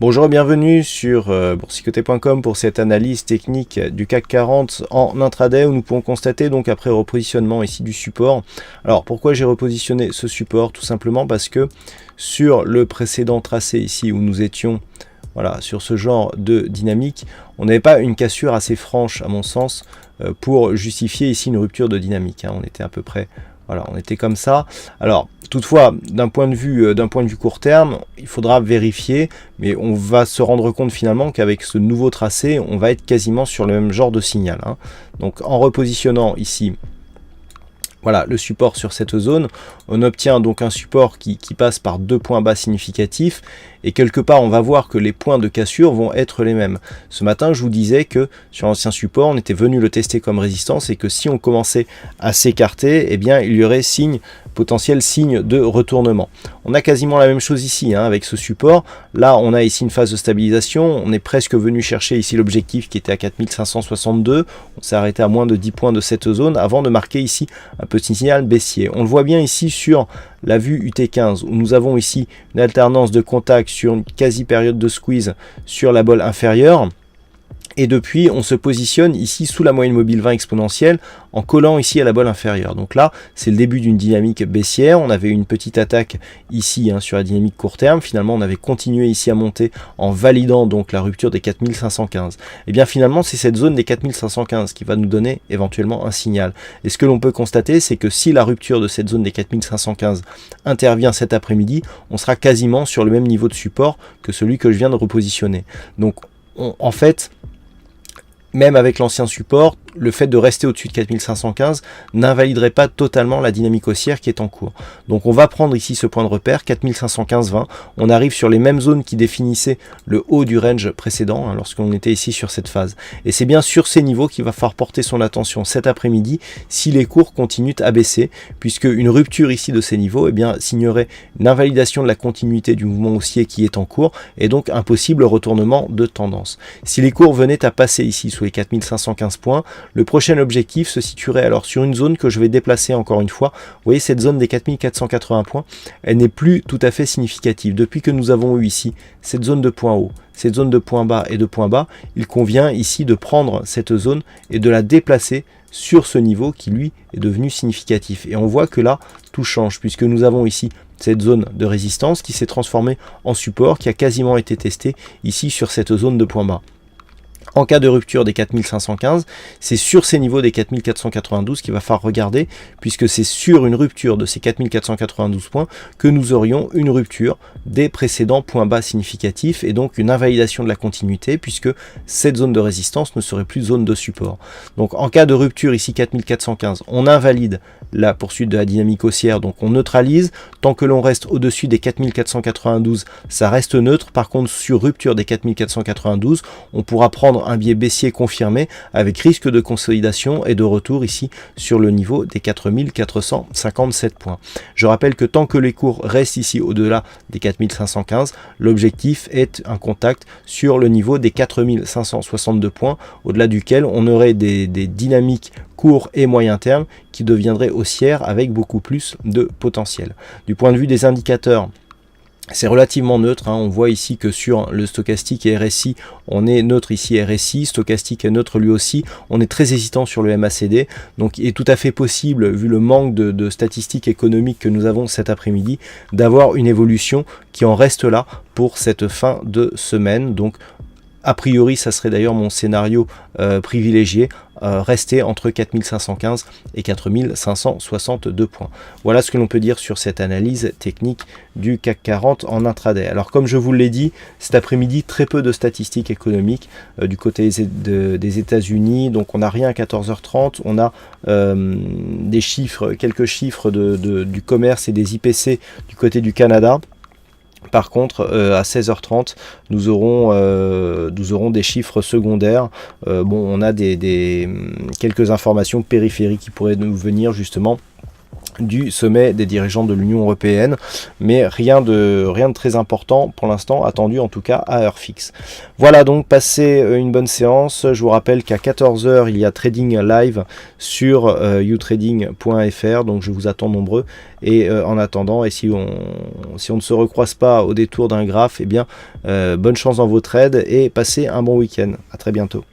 Bonjour et bienvenue sur boursicoté.com pour cette analyse technique du CAC 40 en intraday où nous pouvons constater donc après repositionnement ici du support. Alors pourquoi j'ai repositionné ce support? Tout simplement parce que sur le précédent tracé ici où nous étions sur ce genre de dynamique, on n'avait pas une cassure assez franche à mon sens pour justifier ici une rupture de dynamique. On était à peu près... Voilà, on était comme ça. Alors, toutefois, d'un point de vue court terme, il faudra vérifier, mais on va se rendre compte finalement qu'avec ce nouveau tracé, on va être quasiment sur le même genre de signal. Donc, en repositionnant ici, voilà, le support sur cette zone, on obtient donc un support qui passe par deux points bas significatifs, et quelque part on va voir que les points de cassure vont être les mêmes. Ce matin je vous disais que sur l'ancien support on était venu le tester comme résistance et que si on commençait à s'écarter, eh bien il y aurait potentiel signe de retournement. On a quasiment la même chose ici avec ce support. Là on a ici une phase de stabilisation, on est presque venu chercher ici l'objectif qui était à 4562, on s'est arrêté à moins de 10 points de cette zone avant de marquer ici un petit signal baissier. On le voit bien ici sur la vue UT15 où nous avons ici une alternance de contact sur une quasi période de squeeze sur la bolle inférieure. Et depuis, on se positionne ici sous la moyenne mobile 20 exponentielle en collant ici à la bolle inférieure. Donc là, c'est le début d'une dynamique baissière. On avait une petite attaque ici sur la dynamique court terme. Finalement, on avait continué ici à monter en validant donc la rupture des 4515. Et bien finalement, c'est cette zone des 4515 qui va nous donner éventuellement un signal. Et ce que l'on peut constater, c'est que si la rupture de cette zone des 4515 intervient cet après-midi, on sera quasiment sur le même niveau de support que celui que je viens de repositionner. Donc en fait, même avec l'ancien support, le fait de rester au-dessus de 4515 n'invaliderait pas totalement la dynamique haussière qui est en cours. Donc on va prendre ici ce point de repère, 4515-20. On arrive sur les mêmes zones qui définissaient le haut du range précédent, lorsqu'on était ici sur cette phase. Et c'est bien sur ces niveaux qu'il va falloir porter son attention cet après-midi si les cours continuent à baisser, puisque une rupture ici de ces niveaux signerait une invalidation de la continuité du mouvement haussier qui est en cours, et donc un possible retournement de tendance. Si les cours venaient à passer ici sous les 4515 points, le prochain objectif se situerait alors sur une zone que je vais déplacer encore une fois. Vous voyez cette zone des 4480 points, elle n'est plus tout à fait significative. Depuis que nous avons eu ici cette zone de point haut, cette zone de point bas et de point bas, il convient ici de prendre cette zone et de la déplacer sur ce niveau qui lui est devenu significatif. Et on voit que là, tout change puisque nous avons ici cette zone de résistance qui s'est transformée en support, qui a quasiment été testée ici sur cette zone de point bas. En cas de rupture des 4515, c'est sur ces niveaux des 4492 qu'il va falloir regarder, puisque c'est sur une rupture de ces 4492 points que nous aurions une rupture des précédents points bas significatifs et donc une invalidation de la continuité, puisque cette zone de résistance ne serait plus zone de support. Donc en cas de rupture ici 4415, on invalide la poursuite de la dynamique haussière, donc on neutralise. Tant que l'on reste au-dessus des 4492, ça reste neutre. Par contre, sur rupture des 4492, on pourra prendre un biais baissier confirmé avec risque de consolidation et de retour ici sur le niveau des 4457 points. Je rappelle que tant que les cours restent ici au-delà des 4515, l'objectif est un contact sur le niveau des 4562 points, au-delà duquel on aurait des dynamiques court et moyen terme qui deviendraient haussières avec beaucoup plus de potentiel. Du point de vue des indicateurs, c'est relativement neutre, on voit ici que sur le stochastique et RSI, on est neutre ici RSI, stochastique est neutre lui aussi, on est très hésitant sur le MACD, donc il est tout à fait possible, vu le manque de statistiques économiques que nous avons cet après-midi, d'avoir une évolution qui en reste là pour cette fin de semaine. Donc a priori, ça serait d'ailleurs mon scénario privilégié, rester entre 4515 et 4562 points. Voilà ce que l'on peut dire sur cette analyse technique du CAC 40 en intraday. Alors comme je vous l'ai dit, cet après-midi, très peu de statistiques économiques du côté des États-Unis. Donc on n'a rien à 14h30, on a des chiffres, quelques chiffres du commerce et des IPC du côté du Canada. Par contre, à 16h30, nous aurons des chiffres secondaires. On a quelques informations périphériques qui pourraient nous venir justement du sommet des dirigeants de l'Union européenne, mais rien de très important pour l'instant, attendu en tout cas à heure fixe. Voilà, donc passez une bonne séance. Je vous rappelle qu'à 14 h il y a trading live sur youtrading.fr, donc je vous attends nombreux. Et en attendant, et si on ne se recroise pas au détour d'un graphe, eh bien bonne chance dans vos trades et passez un bon week-end. À très bientôt.